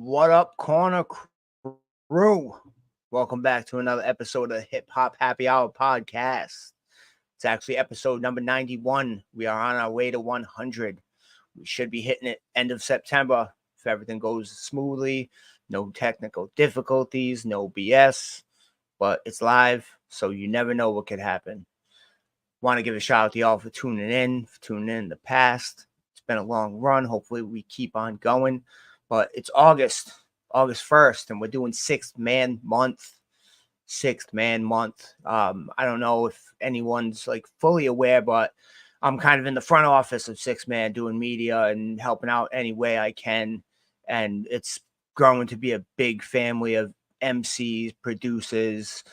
What up, corner crew? Welcome back to another episode of Hip Hop Happy Hour podcast. It's actually episode number 91. We are on our way to 100. We should be hitting it end of September if everything goes smoothly, no technical difficulties, no BS, but it's live, so you never know what could happen. Want to give a shout out to y'all for tuning in the past. It's been a long run. Hopefully we keep on going. But it's August 1st, and we're doing Sixth Man Month. I don't know if anyone's like fully aware, but I'm kind of in the front office of Sixth Man doing media and helping out any way I can. And it's growing to be a big family of MCs, producers,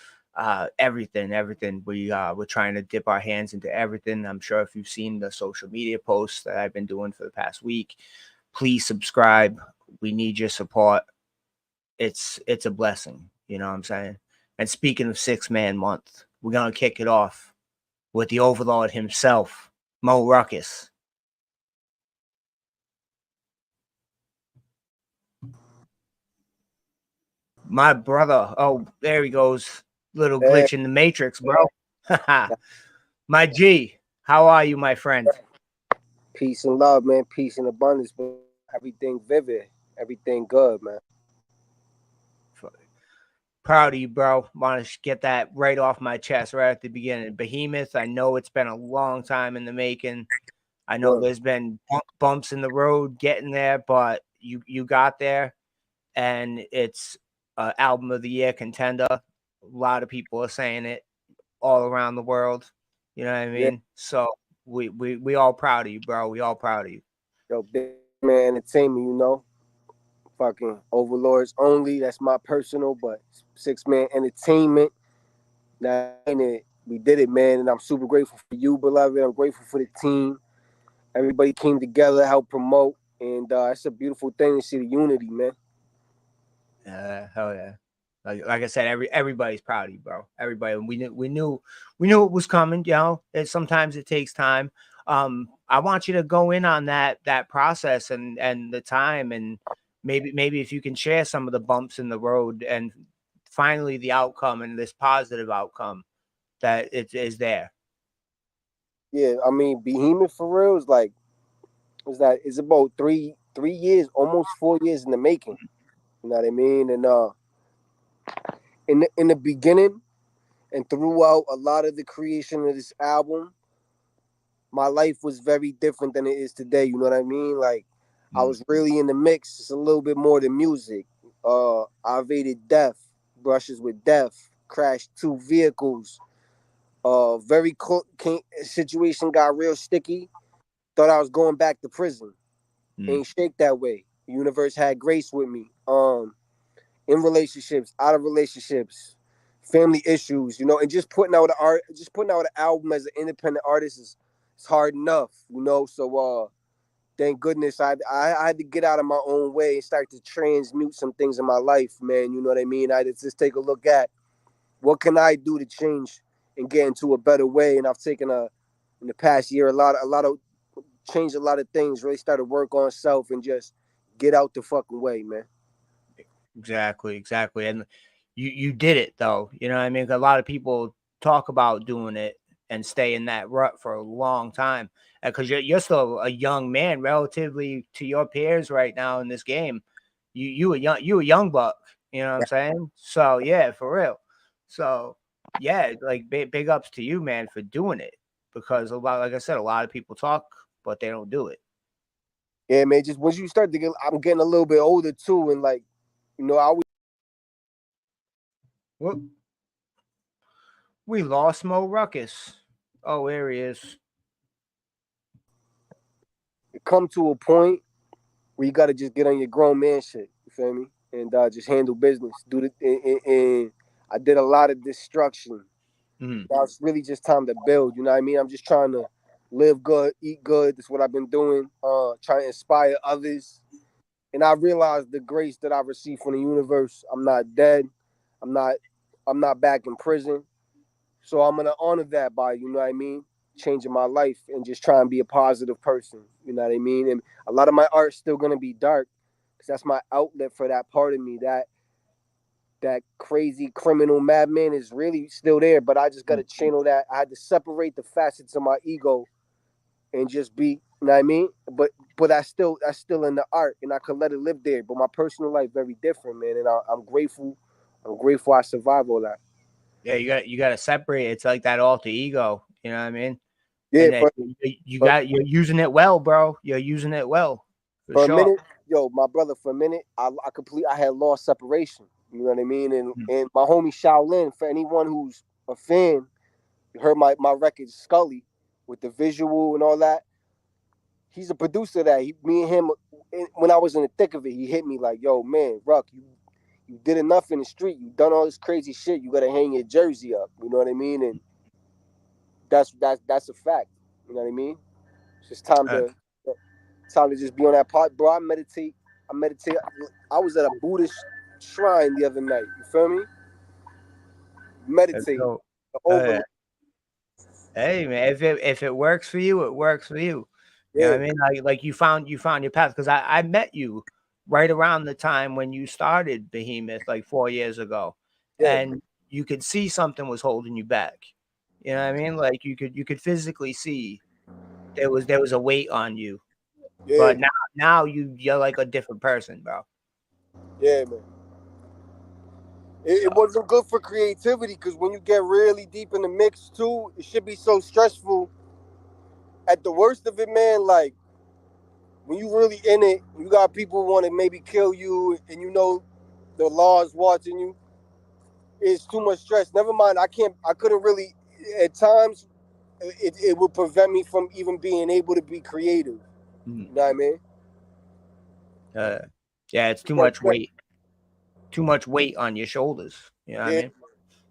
everything. We're trying to dip our hands into everything. I'm sure if you've seen the social media posts that I've been doing for the past week, please subscribe. We need your support. It's a blessing, you know what I'm saying? And speaking of Sixth Man Month, we're gonna kick it off with the overlord himself, Ruckuz. My brother. Oh, there he goes. Little glitch in the matrix, bro. My G, how are you, my friend? Peace and love, man. Peace and abundance, man. Everything vivid. Everything good, man. Proud of you, bro. Want to get that right off my chest right at the beginning. Behemoth, I know it's been a long time in the making. I know there's been bumps in the road getting there, but you got there, and it's an album of the year contender. A lot of people are saying it all around the world. You know what I mean? Yeah. So we all proud of you, bro. We all proud of you. Yo, big man entertainment, you know. Fucking overlords only. That's my personal, but Sixth Man Entertainment. Now we did it, man, and I'm super grateful for you, beloved. I'm grateful for the team. Everybody came together, helped promote, and it's a beautiful thing to see the unity, man. Hell yeah. Like I said, everybody's proud of you, bro. Everybody. We knew it was coming. You know, sometimes it takes time. I want you to go in on that process and the time, and maybe if you can share some of the bumps in the road and finally the outcome and this positive outcome that it is there. Yeah, I mean, Behemoth for real is like, it's about three years, almost 4 years in the making. You know what I mean? And in the beginning and throughout a lot of the creation of this album, my life was very different than it is today. You know what I mean? Like, I was really in the mix. It's a little bit more than music. I evaded death, brushes with death, crashed 2 vehicles. Situation got real sticky. Thought I was going back to prison. Ain't shake that way. The universe had grace with me. In relationships, out of relationships, family issues, you know, and just putting out an album as an independent artist is hard enough, you know. So thank goodness I had to get out of my own way and start to transmute some things in my life, man. You know what I mean? I had to just take a look at what can I do to change and get into a better way. And I've taken in the past year a lot of changed a lot of things. Really started work on self and just get out the fucking way, man. Exactly. And you did it though. You know what I mean? A lot of people talk about doing it and stay in that rut for a long time because you're still a young man relatively to your peers right now in this game. You a young buck. You know what I'm saying? So yeah, for real. So yeah, like big ups to you, man, for doing it because like I said, a lot of people talk but they don't do it. Yeah, man. Just once you start to get, I'm getting a little bit older too, and like, you know, I always. Whoop. We lost Ruckuz. Oh, there he is. Come to a point where you got to just get on your grown man shit. You feel me? And just handle business. And I did a lot of destruction. Now it's really just time to build. You know what I mean? I'm just trying to live good, eat good. That's what I've been doing. Trying to inspire others. And I realized the grace that I received from the universe. I'm not dead. I'm not back in prison. So I'm gonna honor that by, you know what I mean, changing my life and just trying to be a positive person. You know what I mean? And a lot of my art's still gonna be dark. because that's my outlet for that part of me. That crazy criminal madman is really still there, but I just got to channel that. I had to separate the facets of my ego and just be, you know what I mean? But that's still in the art, and I could let it live there. But my personal life very different, man, and I'm grateful. I'm grateful I survived all that. Yeah, you got to separate. It's like that alter ego. You know what I mean? Yeah, And then but you're using it well, bro. You're using it well for for a sure. minute, yo, my brother, for a minute, I had lost separation. You know what I mean? And my homie Shaolin, for anyone who's a fan, heard my record Scully with the visual and all that. He's a producer that me and him, when I was in the thick of it, he hit me like, yo, man, Ruck, you did enough in the street. You done all this crazy shit. You gotta hang your jersey up. You know what I mean? And that's a fact. You know what I mean? It's just time to just be on that part, bro. I meditate. I was at a Buddhist shrine the other night. You feel me? Meditate. So, Over. hey man, if it works for you, it works for you. You know Yeah. what I mean? Like you found your path, because I met you right around the time when you started Behemoth, like 4 years ago, Yeah. and you could see something was holding you back. You know what I mean? Like you could physically see there was a weight on you, Yeah. but now you're like a different person, bro. Yeah, man. So It wasn't good for creativity because when you get really deep in the mix too, it should be so stressful. At the worst of it, man, like when you really in it, you got people want to maybe kill you, and you know the law is watching you. It's too much stress. Never mind, I couldn't really. At times, it would prevent me from even being able to be creative. mm, You know what I mean? uh, yeah, it's Yeah, too much weight on your shoulders. You know what I yeah, mean?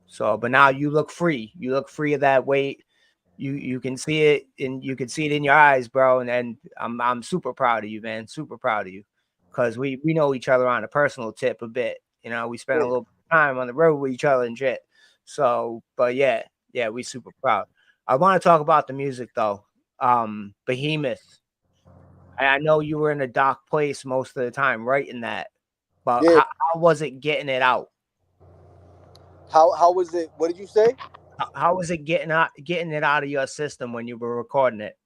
So, but now you look free. You look free of that weight. You can see it, and you can see it in your eyes, bro. And I'm super proud of you, man. Super proud of you, because we know each other on a personal tip a bit. You know, we spent a little time on the road with each other and shit. So, but yeah, we super proud. I want to talk about the music though. Behemoth. I know you were in a dark place most of the time writing that, but yeah. how was it getting it out? How was it? What did you say? How was it getting it out of your system when you were recording it?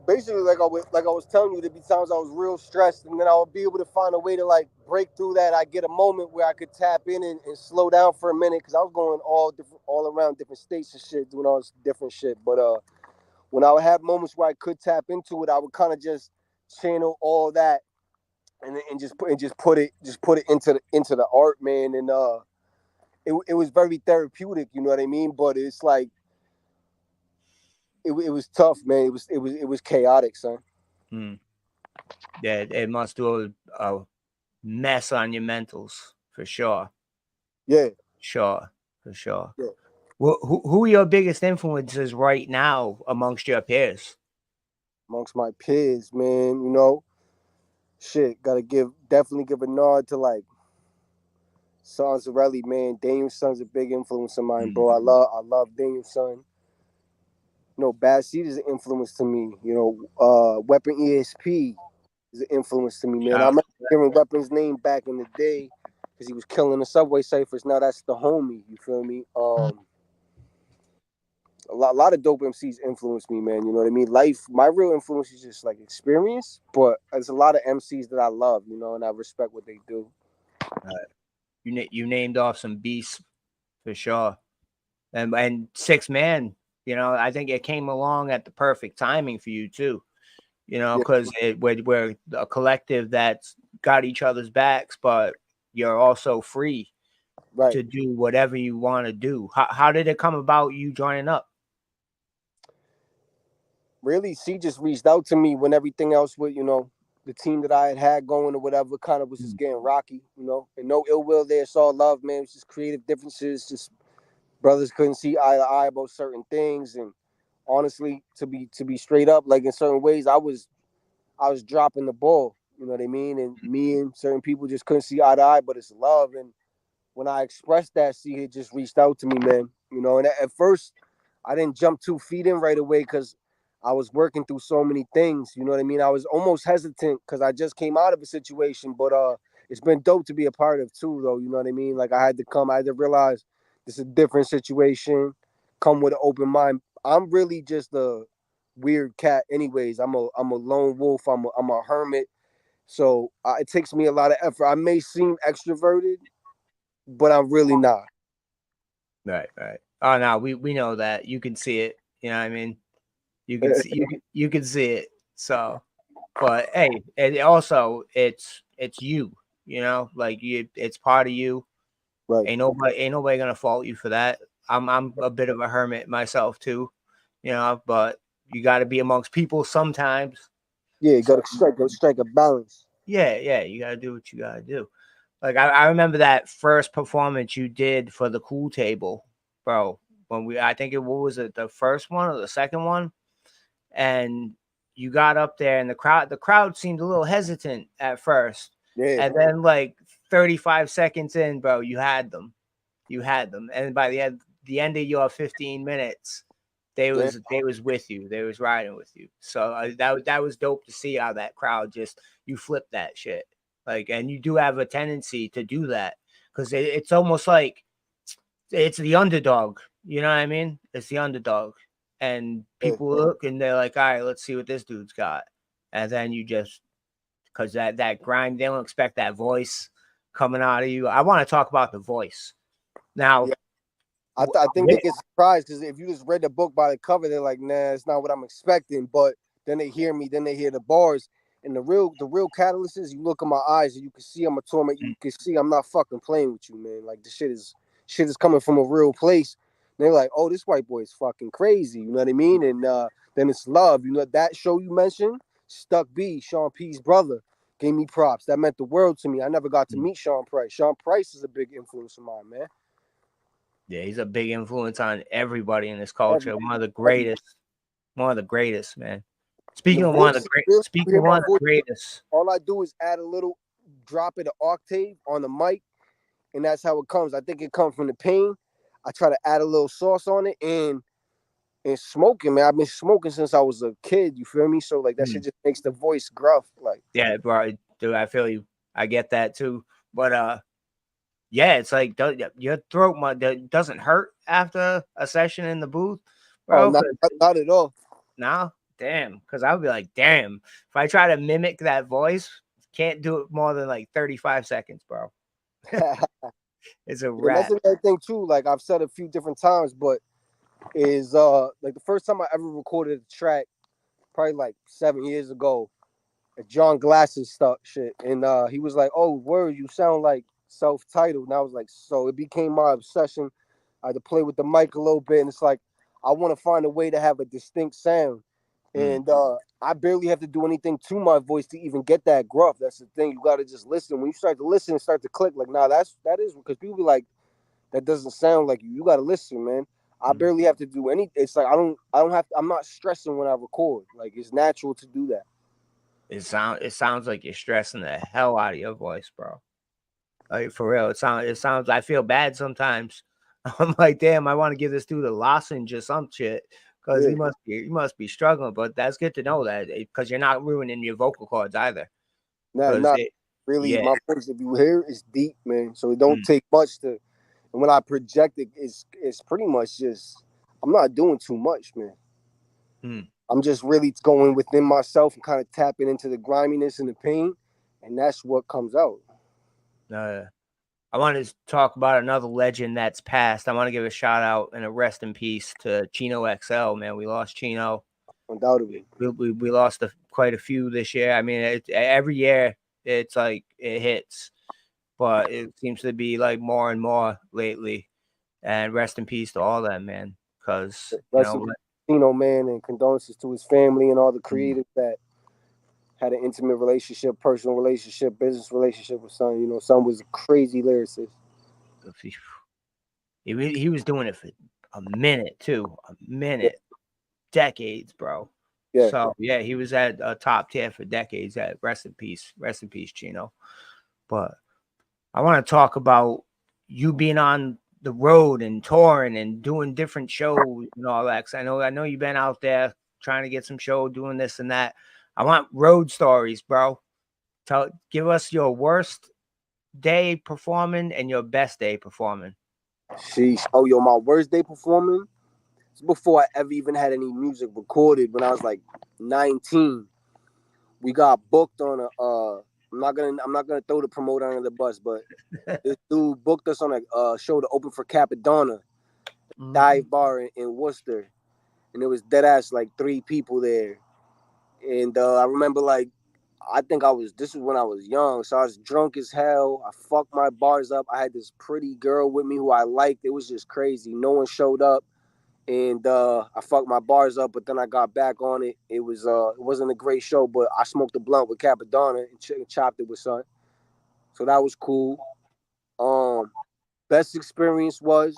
Basically, like I was telling you, there'd be times I was real stressed, and then I would be able to find a way to like break through that. I get a moment where I could tap in and slow down for a minute because I was going all around different states and shit, doing all this different shit. But when I would have moments where I could tap into it, I would kind of just channel all that and just put it into the art, man. And it was very therapeutic, you know what I mean? But it's like it was tough, man. It was chaotic, son. Hmm. Yeah, it must do a mess on your mentals for sure. Yeah, Sure, for sure. yeah. Who are your biggest influences right now amongst your peers? Amongst my peers, man, shit, definitely give a nod to like Sons Sorelli, man. Daniel's son's a big influence of mine, Mm. bro. I love Daniel's son. Bad Seed is an influence to me. Weapon ESP is an influence to me, man. I Shout remember hearing Weapon's name back in the day because he was killing the subway ciphers. Now that's the homie. You feel me? A lot of dope MCs influence me, man. You know what I mean? Life, my real influence is just like experience, but there's a lot of MCs that I love, and I respect what they do. you named off some beasts for sure, and 6 Man. I think it came along at the perfect timing for you too. Yeah, Because we're a collective that's got each other's backs, but you're also free right. to do whatever you want to do. How did it come about you joining up? Really, C just reached out to me when everything else with, the team that I had going or whatever kind of was just Mm. getting rocky, and no ill will there. It's all love, man. It's just creative differences. Just brothers couldn't see eye to eye about certain things. And honestly, to be straight up, like in certain ways, I was dropping the ball. You know what I mean? And me and certain people just couldn't see eye to eye, but it's love. And when I expressed that, C had just reached out to me, man. And at first, I didn't jump 2 feet in right away because I was working through so many things. You know what I mean? I was almost hesitant because I just came out of a situation, but it's been dope to be a part of too, though. You know what I mean? Like I had to realize this is a different situation. Come with an open mind. I'm really just a weird cat, anyways. I'm a lone wolf. I'm a hermit. So it takes me a lot of effort. I may seem extroverted, but I'm really not. Right, right. Oh no, we know that. You can see it. You know what I mean? You can see you can see it. So, but hey, and also it's you. You know, like it's part of you. Right. Ain't nobody gonna fault you for that. I'm a bit of a hermit myself too. You know, but you got to be amongst people sometimes. Yeah, you So gotta strike a balance. yeah, yeah, you got to do what you got to do. Like I remember that first performance you did for the Cool Table, bro. When I think what was it, the first one or the second one? And you got up there, and the crowd seemed a little hesitant at first, Yeah, and then like 35 seconds in, bro, you had them, and by the end of your 15 minutes, yeah. they was with you, they was riding with you. So that was dope to see how that crowd just you flip that shit, like, and you do have a tendency to do that because it's almost like it's the underdog. You know what I mean? It's the underdog, and Yeah. people look and they're like, "All right, let's see what this dude's got," and then you just because that grind, they don't expect that voice coming out of you. I want to talk about the voice now. Yeah. I think they get surprised because if you just read the book by the cover, they're like, "Nah, it's not what I'm expecting." But then they hear me, then they hear the bars, and the real catalyst is you look in my eyes and you can see I'm a torment. You can see I'm not fucking playing with you, man. Like the shit is coming from a real place. And they're like, "Oh, this white boy is fucking crazy." You know what I mean? And then it's love. You know that show you mentioned, Stuck B, Sean P's brother, gave me props. That meant the world to me. I never got to meet Sean Price. Sean Price is a big influence of mine, man. Yeah, he's a big influence on everybody in this culture. Everybody, One of the everybody. greatest, one of the greatest, man. And the voice, really, you Speaking hear of my one of the voice. greatest. All I do is add a little drop of the octave on the mic, and that's how it comes. I think it comes from the pain. I try to add a little sauce on it, and smoking, man. I've been smoking since I was a kid. You feel me? So like that shit Mm, just makes the voice gruff. Like yeah, bro, dude, I feel you. I get that too. But yeah, it's like your throat doesn't hurt after a session in the booth, oh, bro. not at all. Now, damn, because I would be like, damn, if I try to mimic that voice, can't do it more than like 35 seconds, bro. It's a And that's wrap. another thing too. Like I've said a few different times, but is like the first time I ever recorded a track, probably like 7 years ago. John Glasses stuff shit, and he was like, "Oh, word, you sound like self-titled." And I was like, so it became my obsession. I had to play with the mic a little bit, and it's like I want to find a way to have a distinct sound, Mm, and I barely have to do anything to my voice to even get that gruff. That's the thing. You got to just listen. When you start to listen and start to click, like, nah, that is because people be like, that doesn't sound like you. You got to listen, man. I mm. barely have to do any. It's like I don't have. I'm not stressing when I record. Like it's natural to do that. It sounds like you're stressing the hell out of your voice, bro. Like for real, it sounds. I feel bad sometimes. I'm like, damn, I want to give this dude a lozenge or some shit because Yeah. he must be struggling. But that's good to know that because you're not ruining your vocal cords either. Because Not really. yeah, My voice, if you hear, is deep, man. So it don't mm, take much to. And when I project it, it's pretty much just. I'm not doing too much, man. mm, I'm just really going within myself and kind of tapping into the griminess and the pain, and that's what comes out. uh, I want to talk about another legend that's passed. I want to give a shout out and a rest in peace to Chino XL. Man, we lost Chino. Undoubtedly. We lost quite a few this year. I mean, every year it's like it hits, but it seems to be like more and more lately. And rest in peace to all that, man. Because Rest in peace, man, and condolences to his family and all the creatives that had an intimate relationship, personal relationship, business relationship with Son. You know, Son was a crazy lyricist. he was doing it for a minute too, a Yeah, minute, decades, bro. yeah. So yeah, he was at a top tier for decades. At rest in peace, Chino. But I want to talk about you being on the road and touring and doing different shows and all that. 'Cause I know you've been out there trying to get some show, doing this and that. I want road stories, bro. Give us your worst day performing and your best day performing. Sheesh. Oh, yo, my worst day performing. It's before I ever even had any music recorded. When I was like 19, we got booked on a. I'm not gonna throw the promoter under the bus, but this dude booked us on a show to open for Capadonna, dive bar in Worcester, and it was dead ass like 3 people there. And I remember like this is when I was young, so I was drunk as hell. I fucked my bars up. I had this pretty girl with me who I liked. It was just crazy. No one showed up, and I fucked my bars up. But then I got back on it. It wasn't a great show, but I smoked a blunt with Capadonna and chopped it with son. So that was cool. Best experience was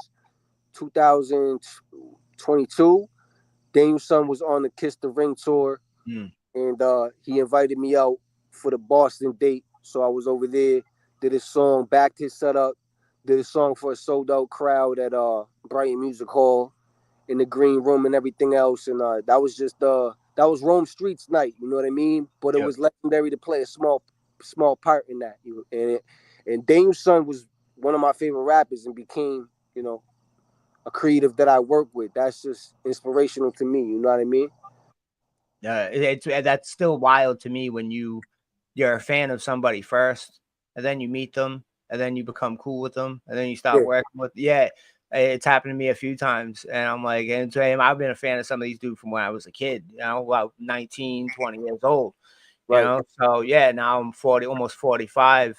2022. Dame's son was on the Kiss the Ring tour. And he invited me out for the Boston date. So I was over there, did his song, backed his setup, did a song for a sold out crowd at Brighton Music Hall in the green room and everything else. And that was Rome Streets night, you know what I mean? But it was legendary to play a small part in that. And Dame's son was one of my favorite rappers and became, a creative that I work with. That's just inspirational to me, you know what I mean? That's still wild to me when you're a fan of somebody first, and then you meet them, and then you become cool with them, and then you start working with. Yeah, it's happened to me a few times, and I'm like, and to him, I've been a fan of some of these dudes from when I was a kid, about 19, 20 years old, So yeah, now I'm 40, almost 45,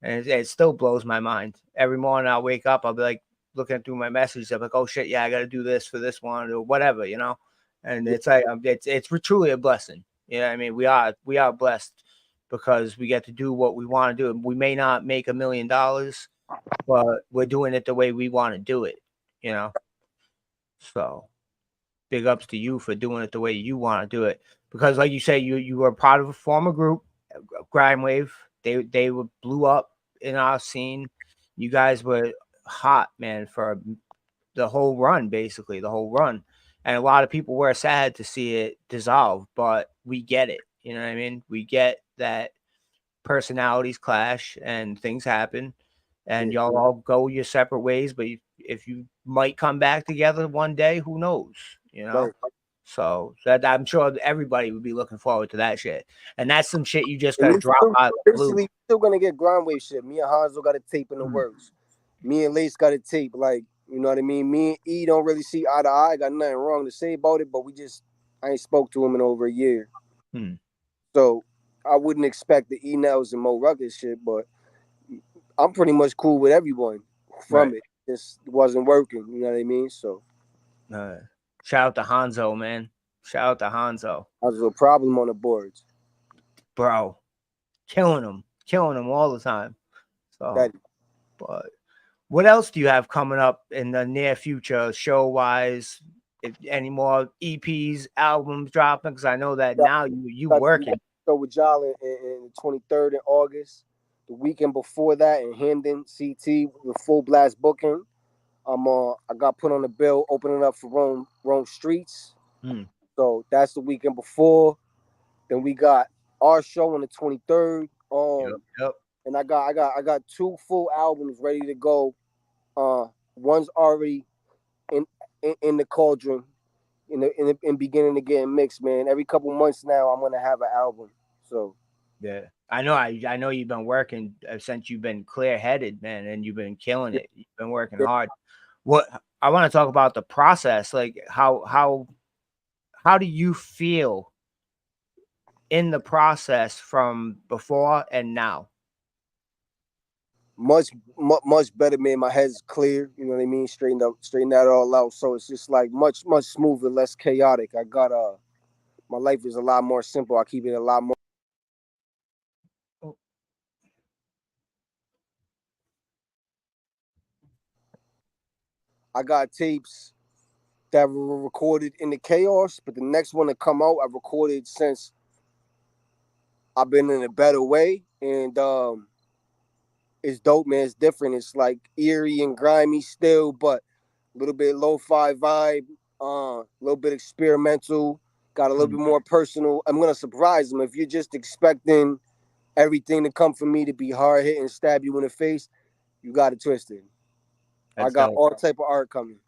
and it still blows my mind. Every morning I wake up, I'll be like looking through my messages, I'm like, oh shit, yeah, I got to do this for this one or whatever, And it's like it's truly a blessing. I mean, we are blessed because we get to do what we want to do. We may not make $1 million, but we're doing it the way we want to do it. So big ups to you for doing it the way you want to do it. Because, like you say, you were part of a former group, Grime Wave. They blew up in our scene. You guys were hot, man, for the whole run, basically the whole run. And a lot of people were sad to see it dissolve, but we get it. You know what I mean? We get that personalities clash and things happen, and y'all all go your separate ways. But if you might come back together one day, who knows? Right. So that I'm sure everybody would be looking forward to that shit. And that's some shit you just And gotta we drop out of the blue. basically still gonna get Grime Wave shit. Me and Hanzo got a tape in the works. Me and Lace got a tape. Like, you know what I mean? Me and E don't really see eye to eye. Got nothing wrong to say about it, but I ain't spoke to him in over a year. So I wouldn't expect the E Nels and Mo Ruckuz shit, but I'm pretty much cool with everyone from it. Just wasn't working, you know what I mean? So shout out to Hanzo, man. Shout out to Hanzo. I was a problem on the boards. Bro, killing them all the time. So, but what else do you have coming up in the near future, show wise? If any more EPs, albums dropping? Because I know that now you working. So with y'all in the 23rd in August, the weekend before that in Hamden, CT, with full blast booking. I got put on the bill, opening up for Rome Streets. So that's the weekend before. Then we got our show on the 23rd. And I got 2 full albums ready to go. One's already in the cauldron, in beginning to get mixed, man. Every couple months now, I'm gonna have an album. So yeah, I know you've been working since you've been clear headed, man, and you've been killing it. You've been working hard. What I want to talk about the process, like how do you feel in the process from before and now? Much better, man. My head's clear, you know what I mean? Straighten that all out. So it's just like much smoother, less chaotic. I got my life is a lot more simple. I keep it a lot more. I got tapes that were recorded in the chaos, but the next one to come out, I recorded since I've been in a better way, and it's dope, man. It's different. It's like eerie and grimy still, but a little bit lo-fi vibe, a little bit experimental. Got a little bit more personal. I'm gonna surprise them. If you're just expecting everything to come from me to be hard hit and stab you in the face, you got it twisted. I That's got dope. all type of art coming.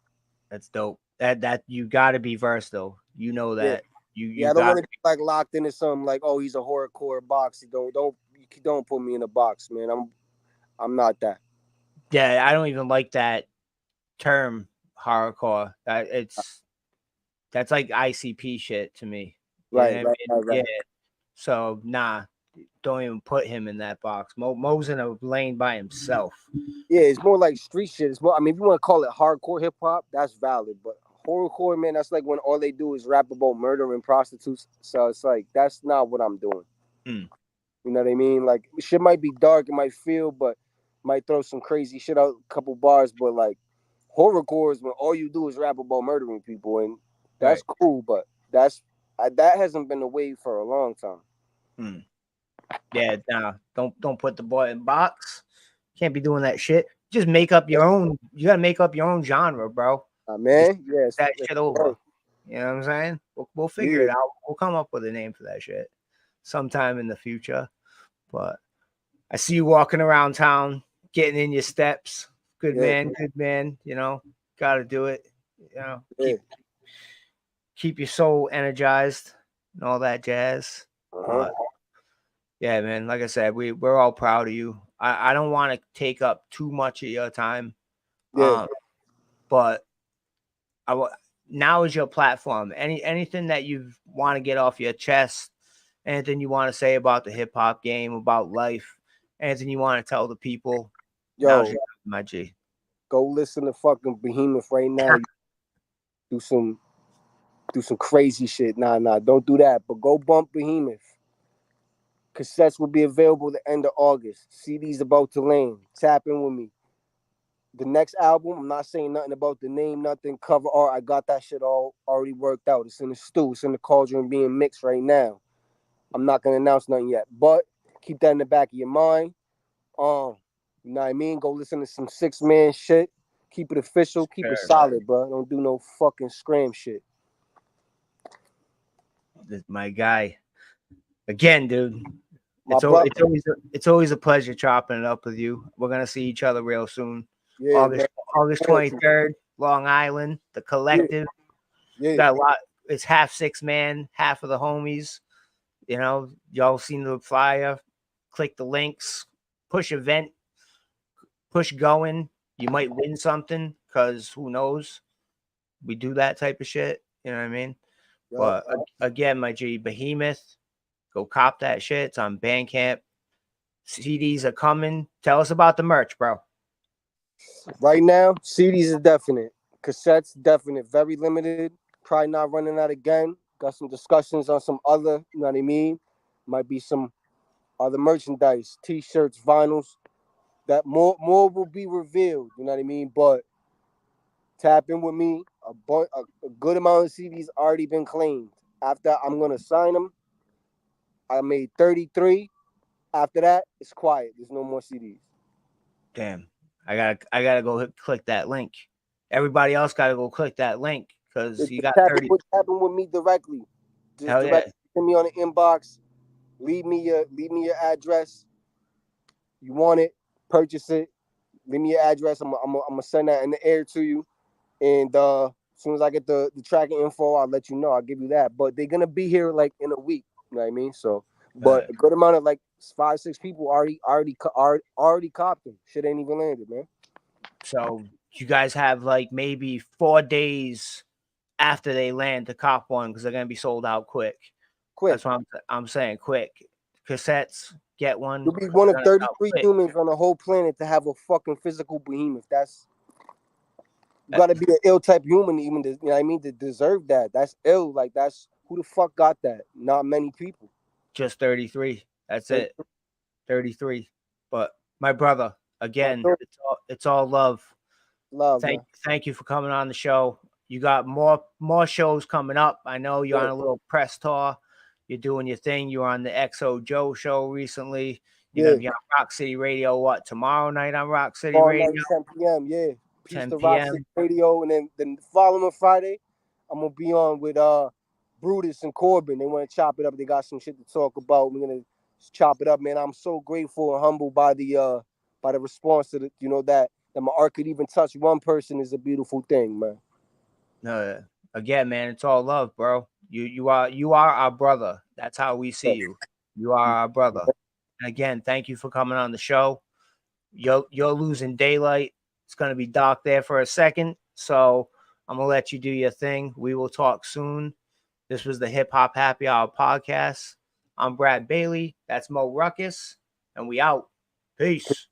That's dope. That you got to be versatile. You know Yeah, that. You yeah. I don't got want to to be like locked into something like, oh, he's a horrorcore box. Don't put me in a box, man. I'm not that. Yeah, I don't even like that term horrorcore. That's like ICP shit to me. You know Right, what I right, mean? right, right. Yeah. So nah, don't even put him in that box. Mo's in a lane by himself. Yeah, it's more like street shit. It's more. I mean, if you want to call it hardcore hip hop, that's valid. But horrorcore, man, that's like when all they do is rap about murder and prostitutes. So it's like that's not what I'm doing. Mm. You know what I mean? Like shit might be dark, it might feel, but might throw some crazy shit out, a couple bars. But like horrorcore is when all you do is rap about murdering people, and that's Right. cool. But that hasn't been the wave for a long time. Mm. Yeah, nah. Don't put the boy in box. Can't be doing that shit. Just make up your own. You gotta make up your own genre, bro. Just Man, yeah, that it's shit over. right. You know what I'm saying? We'll figure Yeah, it out. We'll come up with a name for that shit sometime in the future. But I see you walking around town, getting in your steps. Good yeah, man, good man. You know, gotta do it. You know, yeah. keep your soul energized and all that jazz. Uh-huh. But yeah, man, like I said, we're all proud of you. I don't want to take up too much of your time. Yeah. But now is your platform. Anything that you want to get off your chest, anything you want to say about the hip hop game, about life, anything you want to tell the people. Now's Yo, your time, my G. go listen to fucking Behemoth right now. do some do some crazy shit. Nah, don't do that. But go bump Behemoth. Cassettes will be available the end of August. CDs about to land. Tap in with me. The next album, I'm not saying nothing about the name, nothing, cover art. I got that shit all already worked out. It's in the stew. It's in the cauldron being mixed right now. I'm not gonna announce nothing yet, but keep that in the back of your mind. You know what I mean? Go listen to some 6 man shit. Keep it official. Keep it Sure. solid, bro. Don't do no fucking scram shit. This my guy. Again, dude. My brother. It's always a pleasure chopping it up with you. We're gonna see each other real soon. Yeah, August man. August 23rd, Long Island, the Yeah, collective. yeah. Got a lot. It's half 6 man, half of the homies. You know, y'all seen the flyer. Click the links. Push event. Push going. You might win something because who knows? We do that type of shit. You know what I mean? Yo, But again, my G, Behemoth, go cop that shit. It's on Bandcamp. CDs are coming. Tell us about the merch, bro. right now, CDs is definite. Cassettes definite. Very limited. Probably not running out again. Got some discussions on some other. You know what I mean? Might be some other merchandise, T-shirts, vinyls. That more will be revealed. You know what I mean? But tap in with me. A good amount of CDs already been claimed. After I'm gonna sign them, I made 33. After that, it's quiet. There's no more CDs. Damn. I gotta go click that link. Everybody else gotta go click that link because you got 30. Tap in with me directly. Just Hell yeah. direct send me on the inbox. Leave me your address. You want it? Purchase it. Leave me your address. I'm gonna send that in the air to you. And as soon as I get the tracking info, I'll let you know. I'll give you that. But they're gonna be here like in a week. You know what I mean? So, but a good amount of like 5-6 people already copped them. Shit ain't even landed, man. So you guys have like maybe 4 days after they land to cop one because they're gonna be sold out quick. Quick. That's what I'm saying. Quick. Cassettes, get one. You'll be one of Gonna sell 33 quick. humans on the whole planet to have a fucking physical Behemoth. That's you gotta be an ill type human even to, you know what I mean, to deserve that. That's ill. Like that's who the fuck got that? Not many people. Just 33. That's it. 33. But my brother, again, it's all love. Love, man. Thank you for coming on the show. You got more shows coming up. I know you're on a little press tour. You're doing your thing. You were on the XO Joe show recently. You're gonna be on Rock City Radio. What, tomorrow night on Rock City All Radio? night, 10 p.m. Yeah. Peace 10 to Rock p.m. City Radio, and then the following Friday, I'm gonna be on with Brutus and Corbin. They want to chop it up. They got some shit to talk about. We're gonna chop it up, man. I'm so grateful and humbled by the response to the, that my art could even touch one person is a beautiful thing, man. No, again, man, it's all love, bro. You are our brother. That's how we see you. You are our brother. And again, thank you for coming on the show. You're losing daylight. It's gonna be dark there for a second, so I'm gonna let you do your thing. We will talk soon. This was the Hip Hop Happy Hour podcast. I'm Brad Bailey. That's Mo Ruckus, and we out. Peace.